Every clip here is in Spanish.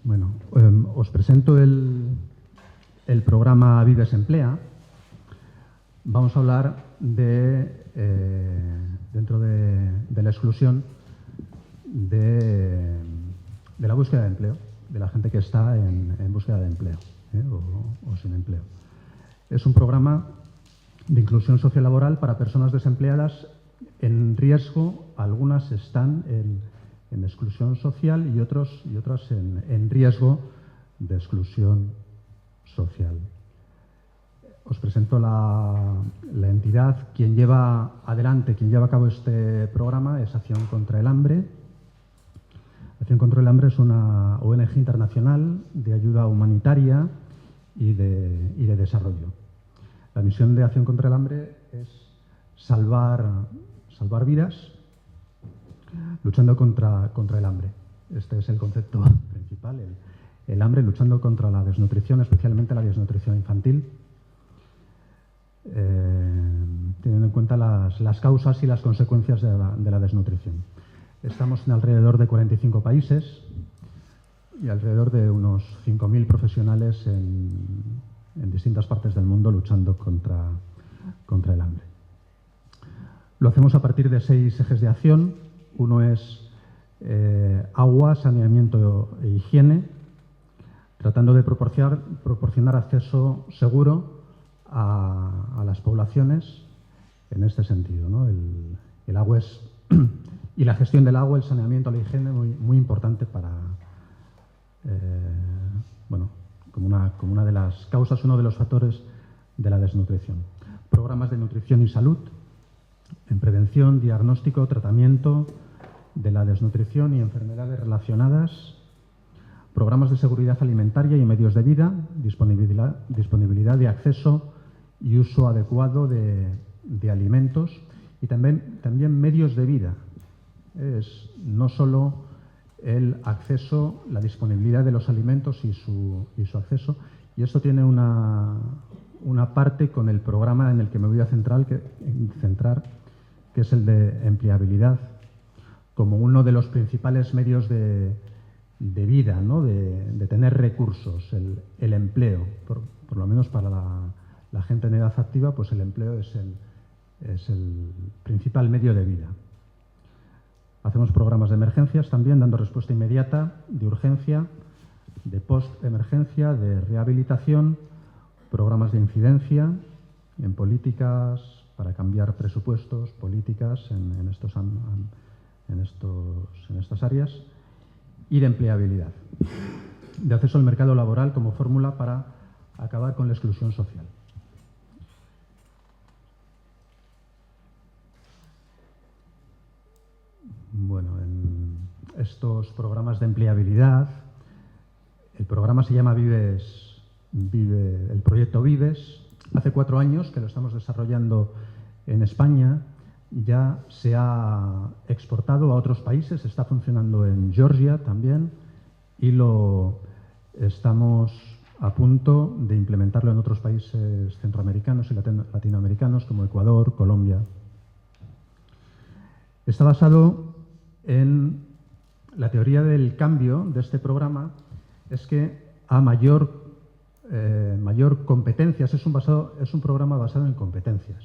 Bueno, os presento el programa Vives Emplea. Vamos a hablar dentro de la exclusión de la búsqueda de empleo, de la gente que está en búsqueda de empleo o sin empleo. Es un programa de inclusión sociolaboral para personas desempleadas en riesgo. Algunas están en exclusión social y otras en riesgo de exclusión social. Os presento la entidad. Quien lleva a cabo este programa es Acción contra el Hambre. Acción contra el Hambre es una ONG internacional de ayuda humanitaria y de desarrollo. La misión de Acción contra el Hambre es salvar vidas luchando contra el hambre. Este es el concepto principal, el hambre, luchando contra la desnutrición, especialmente la desnutrición infantil, teniendo en cuenta las causas y las consecuencias de la desnutrición. Estamos en alrededor de 45 países y alrededor de unos 5.000 profesionales en distintas partes del mundo luchando contra el hambre. Lo hacemos a partir de 6 ejes de acción. Uno es agua, saneamiento e higiene, tratando de proporcionar acceso seguro a las poblaciones en este sentido, ¿no? El agua y la gestión del agua, el saneamiento, la higiene, muy importante para, como una de las causas, uno de los factores de la desnutrición. Programas de nutrición y salud, en prevención, diagnóstico, tratamiento de la desnutrición y enfermedades relacionadas, programas de seguridad alimentaria y medios de vida, disponibilidad de acceso y uso adecuado de alimentos y también medios de vida. Es no solo el acceso, la disponibilidad de los alimentos y su acceso, y esto tiene una parte con el programa en el que me voy a centrar, que es el de empleabilidad, como uno de los principales medios de vida, ¿no? de tener recursos, el empleo. Por lo menos para la gente en edad activa, pues el empleo es el principal medio de vida. Hacemos programas de emergencias también, dando respuesta inmediata, de urgencia, de post-emergencia, de rehabilitación, programas de incidencia en políticas para cambiar presupuestos, políticas en estas áreas, y de empleabilidad, de acceso al mercado laboral como fórmula para acabar con la exclusión social. Bueno, en estos programas de empleabilidad, el programa se llama el proyecto Vives. Hace 4 años que lo estamos desarrollando en España. Ya se ha exportado a otros países, está funcionando en Georgia también y lo estamos a punto de implementarlo en otros países centroamericanos y latinoamericanos como Ecuador, Colombia. Está basado en la teoría del cambio de este programa, es que a mayor competencias, es un programa basado en competencias.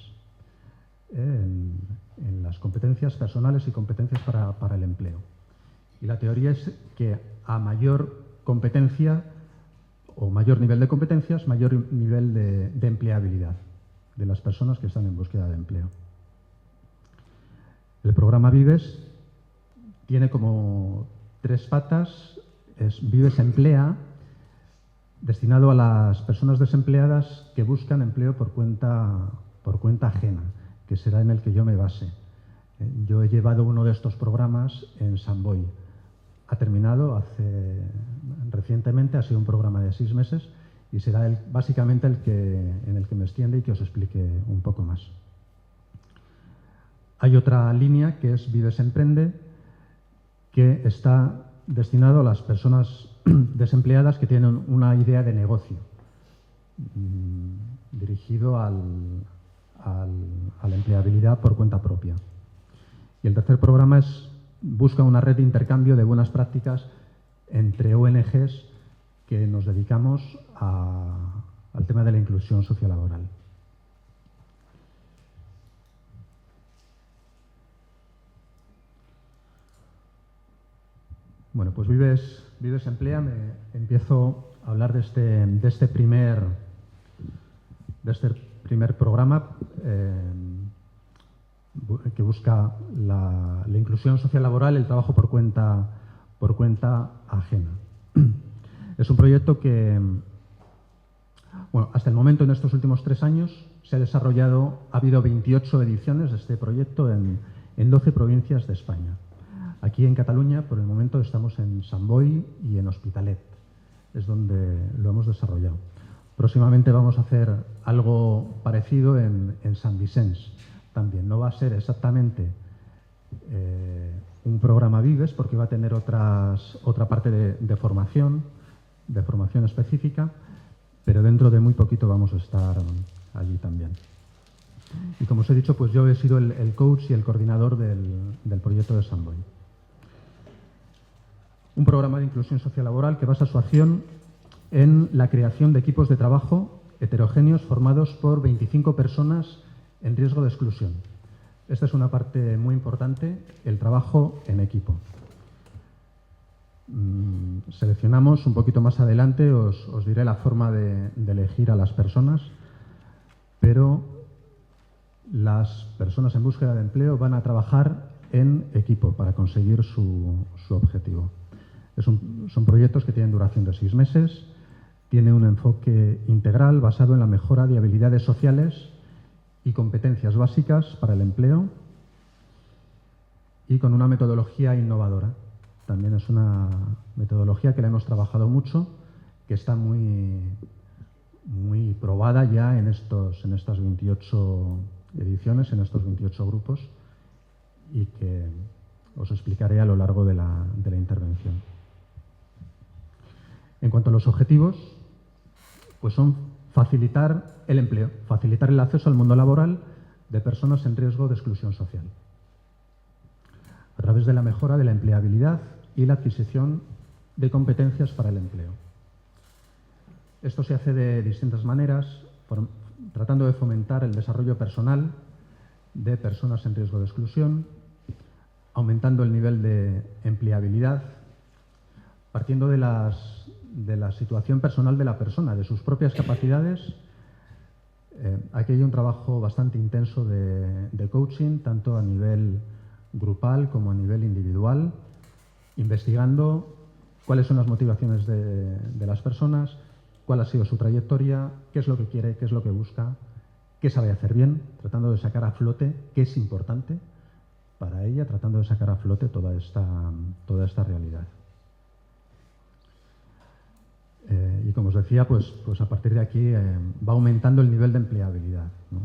En las competencias personales y competencias para el empleo. Y la teoría es que a mayor competencia o mayor nivel de competencias, mayor nivel de empleabilidad de las personas que están en búsqueda de empleo. El programa Vives tiene como 3 patas. Es Vives Emplea, destinado a las personas desempleadas que buscan empleo por cuenta ajena, que será en el que yo me base. Yo he llevado uno de estos programas en Samboy. Ha terminado recientemente, ha sido un programa de 6 meses y será básicamente en el que me extiende y que os explique un poco más. Hay otra línea que es Vives Emprende, que está destinado a las personas desempleadas que tienen una idea de negocio, dirigido a la empleabilidad por cuenta propia. Y el tercer programa busca una red de intercambio de buenas prácticas entre ONGs que nos dedicamos al tema de la inclusión sociolaboral. Bueno, pues Vives Emplea, empiezo a hablar de este primer programa que busca la inclusión sociolaboral, el trabajo por cuenta ajena. Es un proyecto que, bueno, hasta el momento, en estos últimos 3 años, se ha desarrollado, ha habido 28 ediciones de este proyecto en 12 provincias de España. Aquí en Cataluña, por el momento, estamos en Sant Boi y en Hospitalet, es donde lo hemos desarrollado. Próximamente vamos a hacer algo parecido en Sant Vicenç también. No va a ser exactamente un programa Vives, porque va a tener otra parte de formación específica, pero dentro de muy poquito vamos a estar allí también. Y como os he dicho, pues yo he sido el coach y el coordinador del proyecto de Sant Boi. Un programa de inclusión sociolaboral que basa su acción en la creación de equipos de trabajo heterogéneos formados por 25 personas en riesgo de exclusión. Esta es una parte muy importante, el trabajo en equipo. Seleccionamos un poquito más adelante, os diré la forma de elegir a las personas, pero las personas en búsqueda de empleo van a trabajar en equipo para conseguir su objetivo. Son proyectos que tienen duración de 6 meses, tiene un enfoque integral basado en la mejora de habilidades sociales y competencias básicas para el empleo y con una metodología innovadora. También es una metodología que la hemos trabajado mucho, que está muy probada ya en estas 28 ediciones, en estos 28 grupos, y que os explicaré a lo largo de la intervención. En cuanto a los objetivos, pues son facilitar el empleo, facilitar el acceso al mundo laboral de personas en riesgo de exclusión social, a través de la mejora de la empleabilidad y la adquisición de competencias para el empleo. Esto se hace de distintas maneras, tratando de fomentar el desarrollo personal de personas en riesgo de exclusión, aumentando el nivel de empleabilidad, partiendo de la situación personal de la persona, de sus propias capacidades. Aquí hay un trabajo bastante intenso de coaching, tanto a nivel grupal como a nivel individual, investigando cuáles son las motivaciones de las personas, cuál ha sido su trayectoria, qué es lo que quiere, qué es lo que busca, qué sabe hacer bien, tratando de sacar a flote qué es importante para ella, tratando de sacar a flote toda esta realidad. Y como os decía, pues a partir de aquí va aumentando el nivel de empleabilidad, ¿no?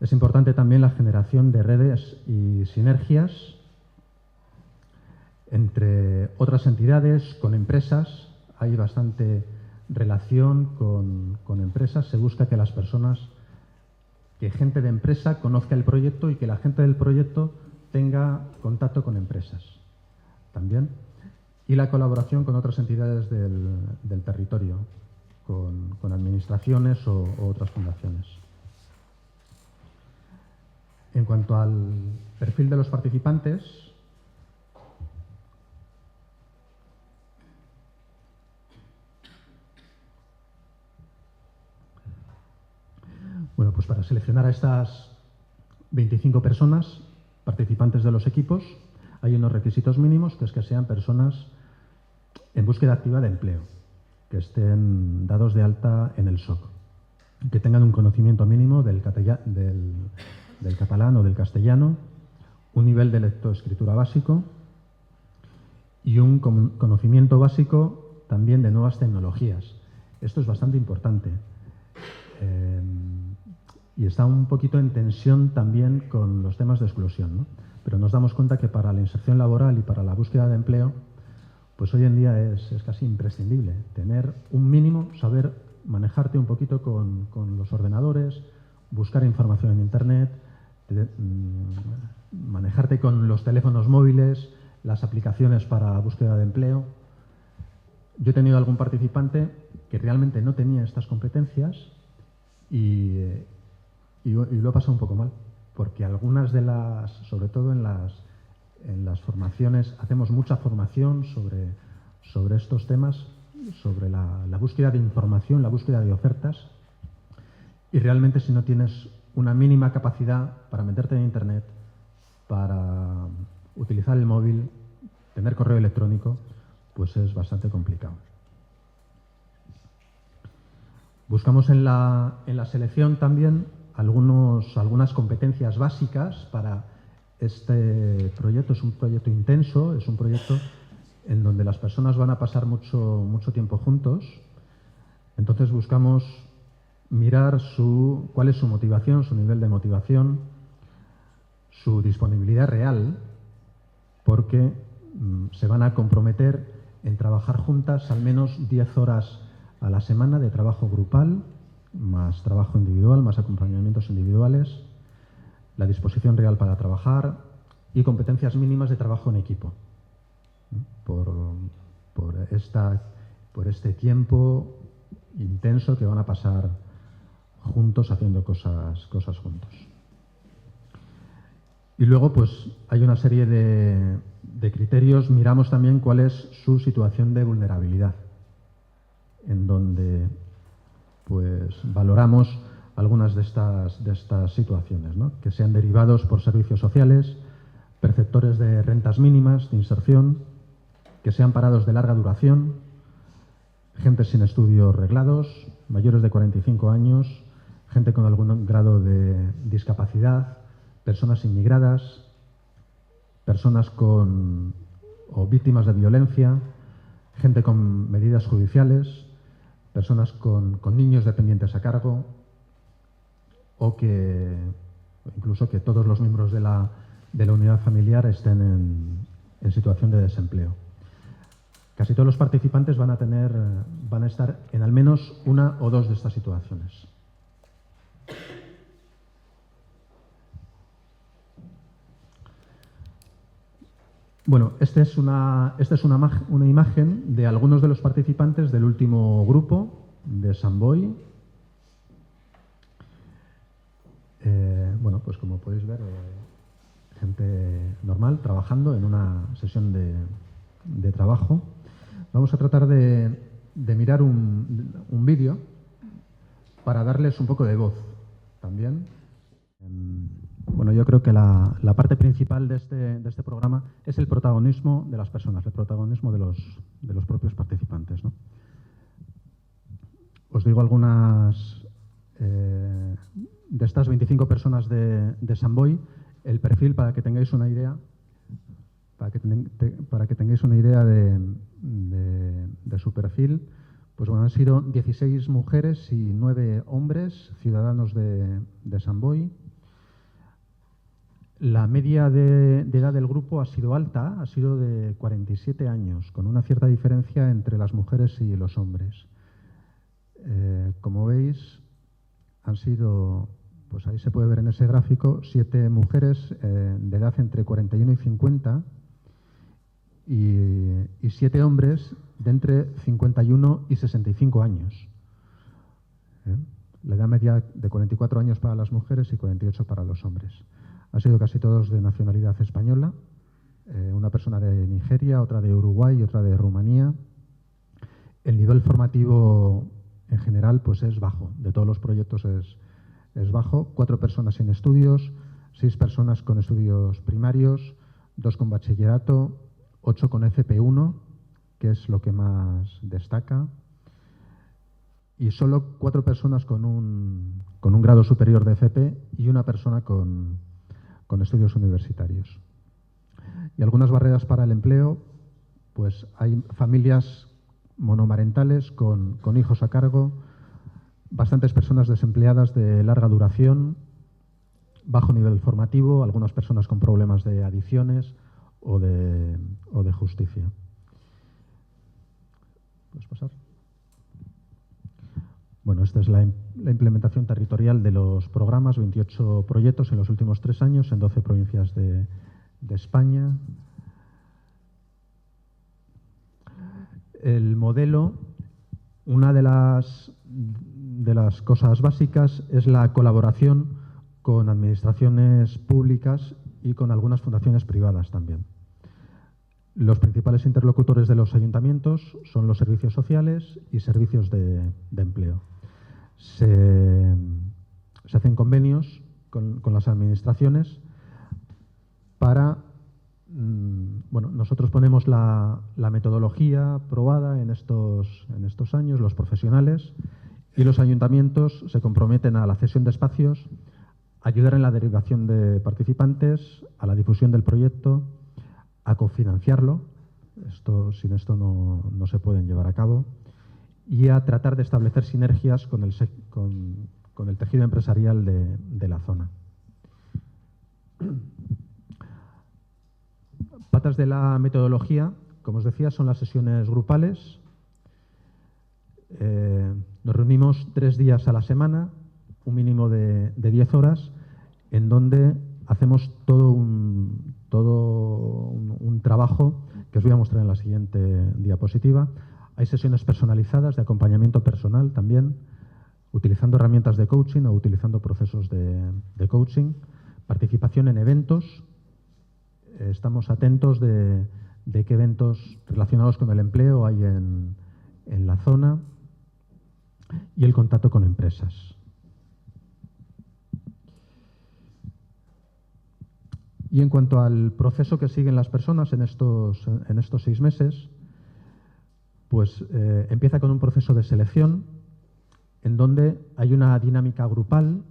Es importante también la generación de redes y sinergias entre otras entidades, con empresas. Hay bastante relación con empresas. Se busca que las personas, que gente de empresa conozca el proyecto y que la gente del proyecto tenga contacto con empresas también. Y la colaboración con otras entidades del territorio, con administraciones o otras fundaciones. En cuanto al perfil de los participantes, bueno, pues para seleccionar a estas 25 personas, participantes de los equipos, hay unos requisitos mínimos, que es que sean personas en búsqueda activa de empleo, que estén dados de alta en el SOC, que tengan un conocimiento mínimo del catalán o del castellano, un nivel de lectoescritura básico y un conocimiento básico también de nuevas tecnologías. Esto es bastante importante y está un poquito en tensión también con los temas de exclusión, ¿no? Pero nos damos cuenta que para la inserción laboral y para la búsqueda de empleo, pues hoy en día es casi imprescindible tener un mínimo, saber manejarte un poquito con los ordenadores, buscar información en Internet, manejarte con los teléfonos móviles, las aplicaciones para búsqueda de empleo. yo he tenido algún participante que realmente no tenía estas competencias y lo he pasado un poco mal, porque algunas de las, sobre todo en las formaciones, hacemos mucha formación sobre estos temas, sobre la búsqueda de información, la búsqueda de ofertas, y realmente si no tienes una mínima capacidad para meterte en Internet, para utilizar el móvil, tener correo electrónico, pues es bastante complicado. Buscamos en la selección también algunas competencias básicas para este proyecto. Es un proyecto intenso, es un proyecto en donde las personas van a pasar mucho tiempo juntos. Entonces buscamos mirar cuál es su motivación, su nivel de motivación, su disponibilidad real, porque se van a comprometer en trabajar juntas al menos 10 horas a la semana de trabajo grupal, más trabajo individual, más acompañamientos individuales, la disposición real para trabajar y competencias mínimas de trabajo en equipo. Por este tiempo intenso que van a pasar juntos haciendo cosas juntos. Y luego pues hay una serie de criterios. Miramos también cuál es su situación de vulnerabilidad, en donde pues valoramos algunas de estas situaciones, ¿no? Que sean derivados por servicios sociales, perceptores de rentas mínimas de inserción, que sean parados de larga duración, gente sin estudios reglados, mayores de 45 años, gente con algún grado de discapacidad, personas inmigradas, personas o víctimas de violencia, gente con medidas judiciales, personas con niños dependientes a cargo, o incluso que todos los miembros de la unidad familiar estén en situación de desempleo. Casi todos los participantes van a estar en al menos una o dos de estas situaciones. Bueno, esta es una imagen de algunos de los participantes del último grupo de Samboy. Bueno, pues como podéis ver, gente normal trabajando en una sesión de trabajo. Vamos a tratar de mirar un vídeo para darles un poco de voz también. Bueno, yo creo que la parte principal de este programa es el protagonismo de las personas, el protagonismo de los propios participantes, ¿no? Os digo algunas de estas 25 personas de Samboy, el perfil para que tengáis una idea, para que tengáis una idea de su perfil. Pues bueno, han sido 16 mujeres y 9 hombres, ciudadanos de Samboy. La media de edad del grupo ha sido alta, ha sido de 47 años, con una cierta diferencia entre las mujeres y los hombres. Como veis, han sido, pues ahí se puede ver en ese gráfico, 7 mujeres de edad entre 41 y 50 y 7 hombres de entre 51 y 65 años. La edad media de 44 años para las mujeres y 48 para los hombres. Han sido casi todos de nacionalidad española, una persona de Nigeria, otra de Uruguay y otra de Rumanía. El nivel formativo en general pues es bajo, de todos los proyectos es bajo. 4 personas sin estudios, 6 personas con estudios primarios, 2 con bachillerato, 8 con FP1, que es lo que más destaca, y solo 4 personas con un grado superior de FP y una persona con estudios universitarios. Y algunas barreras para el empleo, pues hay familias monomarentales con hijos a cargo, bastantes personas desempleadas de larga duración, bajo nivel formativo, algunas personas con problemas de adicciones o de justicia. ¿Puedes pasar? Bueno, esta es la implementación territorial de los programas, 28 proyectos en los últimos 3 años en 12 provincias de España. El modelo, una de las cosas básicas es la colaboración con administraciones públicas y con algunas fundaciones privadas también. Los principales interlocutores de los ayuntamientos son los servicios sociales y servicios de empleo. Se hacen convenios con las administraciones para... Bueno, nosotros ponemos la metodología probada en estos años, los profesionales, y los ayuntamientos se comprometen a la cesión de espacios, ayudar en la derivación de participantes, a la difusión del proyecto, a cofinanciarlo, sin esto no se pueden llevar a cabo, y a tratar de establecer sinergias con el tejido empresarial de la zona. Patas de la metodología, como os decía, son las sesiones grupales. Nos reunimos 3 días a la semana, un mínimo de 10 horas, en donde hacemos todo un trabajo que os voy a mostrar en la siguiente diapositiva. Hay sesiones personalizadas de acompañamiento personal también, utilizando herramientas de coaching o utilizando procesos de coaching, participación en eventos. Estamos atentos de qué eventos relacionados con el empleo hay en la zona y el contacto con empresas. Y en cuanto al proceso que siguen las personas en estos 6 meses, pues empieza con un proceso de selección en donde hay una dinámica grupal,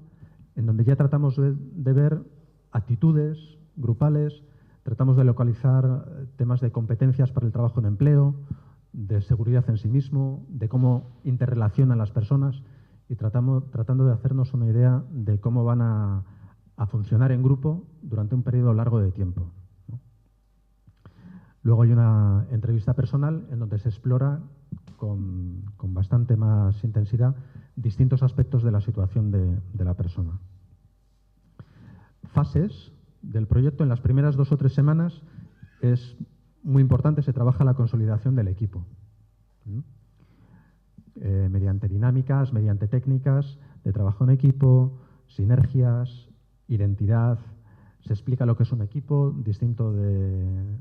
en donde ya tratamos de ver actitudes grupales. Tratamos de localizar temas de competencias para el trabajo en empleo, de seguridad en sí mismo, de cómo interrelacionan las personas y tratando de hacernos una idea de cómo van a funcionar en grupo durante un periodo largo de tiempo, ¿no? Luego hay una entrevista personal en donde se explora con bastante más intensidad distintos aspectos de la situación de la persona. Fases del proyecto. En las primeras 2 o 3 semanas es muy importante, se trabaja la consolidación del equipo. Mediante dinámicas, mediante técnicas de trabajo en equipo, sinergias, identidad. Se explica lo que es un equipo, distinto de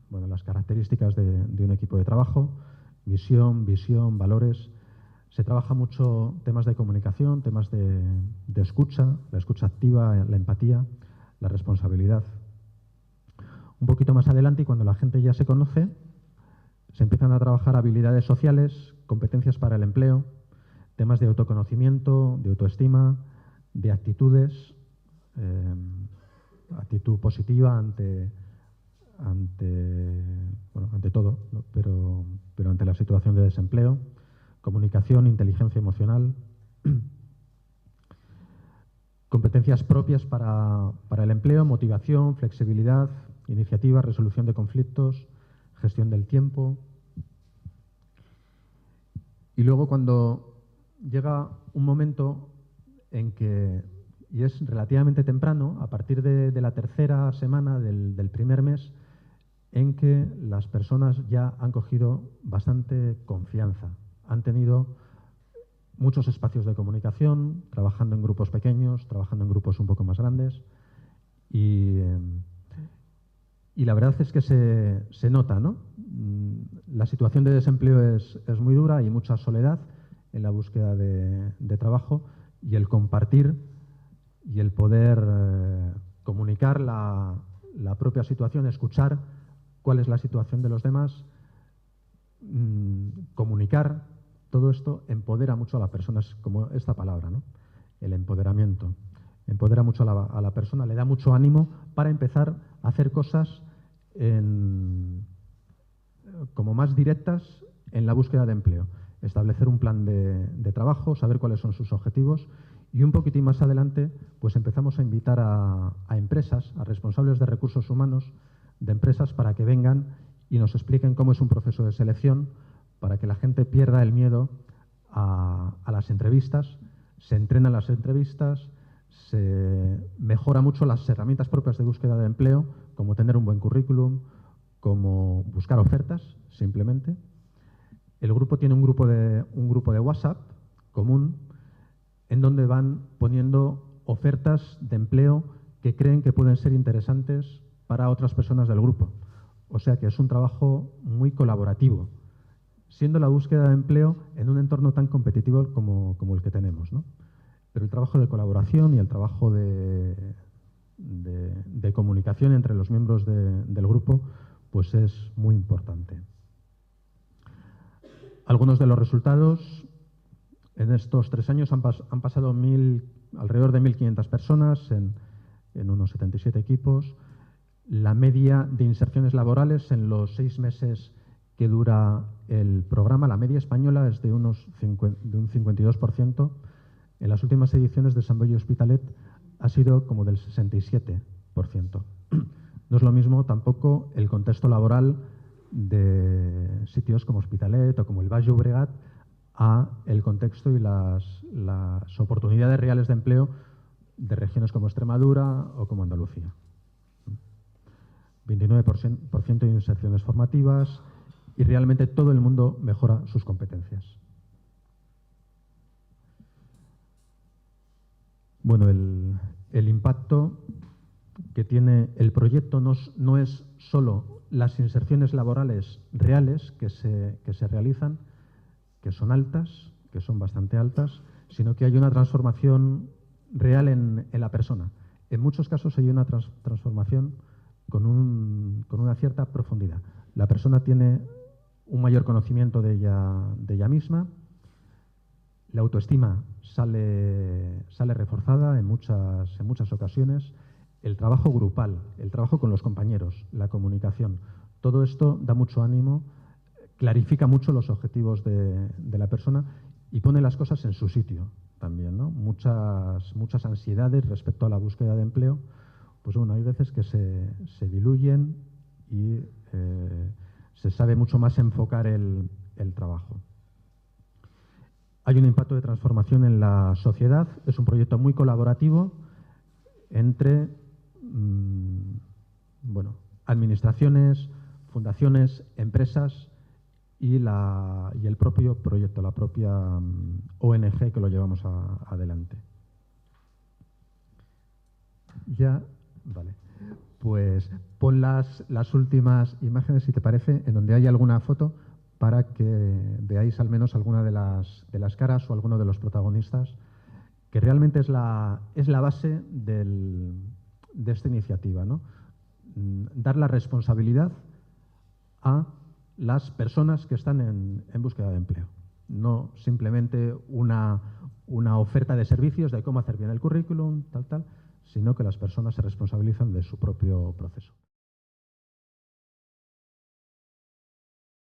las características de un equipo de trabajo, misión, visión, valores. Se trabaja mucho temas de comunicación, temas de escucha, la escucha activa, la empatía, la responsabilidad. Un poquito más adelante, y cuando la gente ya se conoce, se empiezan a trabajar habilidades sociales, competencias para el empleo, temas de autoconocimiento, de autoestima, de actitudes, actitud positiva ante todo, ¿no? pero ante la situación de desempleo, comunicación, inteligencia emocional, competencias propias para el empleo, motivación, flexibilidad, iniciativa, resolución de conflictos, gestión del tiempo. Y luego cuando llega un momento en que, y es relativamente temprano, a partir de la 3ª semana del primer mes, en que las personas ya han cogido bastante confianza, han tenido muchos espacios de comunicación, trabajando en grupos pequeños, trabajando en grupos un poco más grandes. Y la verdad es que se nota, ¿no? La situación de desempleo es muy dura, hay mucha soledad en la búsqueda de trabajo, y el compartir y el poder comunicar la propia situación, escuchar cuál es la situación de los demás, comunicar. Todo esto empodera mucho a la persona, es como esta palabra, ¿no? El empoderamiento. Empodera mucho a la persona, le da mucho ánimo para empezar a hacer cosas como más directas en la búsqueda de empleo. Establecer un plan de trabajo, saber cuáles son sus objetivos, y un poquitín más adelante pues empezamos a invitar a empresas, a responsables de recursos humanos de empresas, para que vengan y nos expliquen cómo es un proceso de selección, para que la gente pierda el miedo a las entrevistas, se entrenan las entrevistas, se mejora mucho las herramientas propias de búsqueda de empleo, como tener un buen currículum, como buscar ofertas, simplemente. El grupo tiene un grupo de WhatsApp común en donde van poniendo ofertas de empleo que creen que pueden ser interesantes para otras personas del grupo. O sea que es un trabajo muy colaborativo, siendo la búsqueda de empleo en un entorno tan competitivo como el que tenemos, ¿no? Pero el trabajo de colaboración y el trabajo de comunicación entre los miembros del grupo pues es muy importante. Algunos de los resultados: en estos 3 años han pasado alrededor de 1.500 personas en unos 77 equipos. La media de inserciones laborales en los 6 meses que dura el programa, la media española es de un 52%. En las últimas ediciones de Sant Boi Hospitalet ha sido como del 67%. No es lo mismo tampoco el contexto laboral de sitios como Hospitalet o como el Baix Llobregat a el contexto y las oportunidades reales de empleo de regiones como Extremadura o como Andalucía. 29% de inserciones formativas y realmente todo el mundo mejora sus competencias. Bueno, el impacto que tiene el proyecto no es solo las inserciones laborales reales que se realizan, que son altas, que son bastante altas, sino que hay una transformación real en la persona. En muchos casos hay una transformación con una cierta profundidad. La persona tiene un mayor conocimiento de ella misma, la autoestima sale reforzada en muchas ocasiones, el trabajo grupal, el trabajo con los compañeros, la comunicación, todo esto da mucho ánimo, clarifica mucho los objetivos de la persona y pone las cosas en su sitio también, ¿no? Muchas ansiedades respecto a la búsqueda de empleo, pues bueno, hay veces que se diluyen y se sabe mucho más enfocar el trabajo. Hay un impacto de transformación en la sociedad, es un proyecto muy colaborativo entre administraciones, fundaciones, empresas y el propio proyecto, la propia ONG que lo llevamos adelante. Ya, vale. Pues pon las últimas imágenes, si te parece, en donde hay alguna foto para que veáis al menos alguna de las caras o alguno de los protagonistas, que realmente es la base de esta iniciativa, ¿no? Dar la responsabilidad a las personas que están en búsqueda de empleo. No simplemente una oferta de servicios de cómo hacer bien el currículum, tal, sino que las personas se responsabilizan de su propio proceso.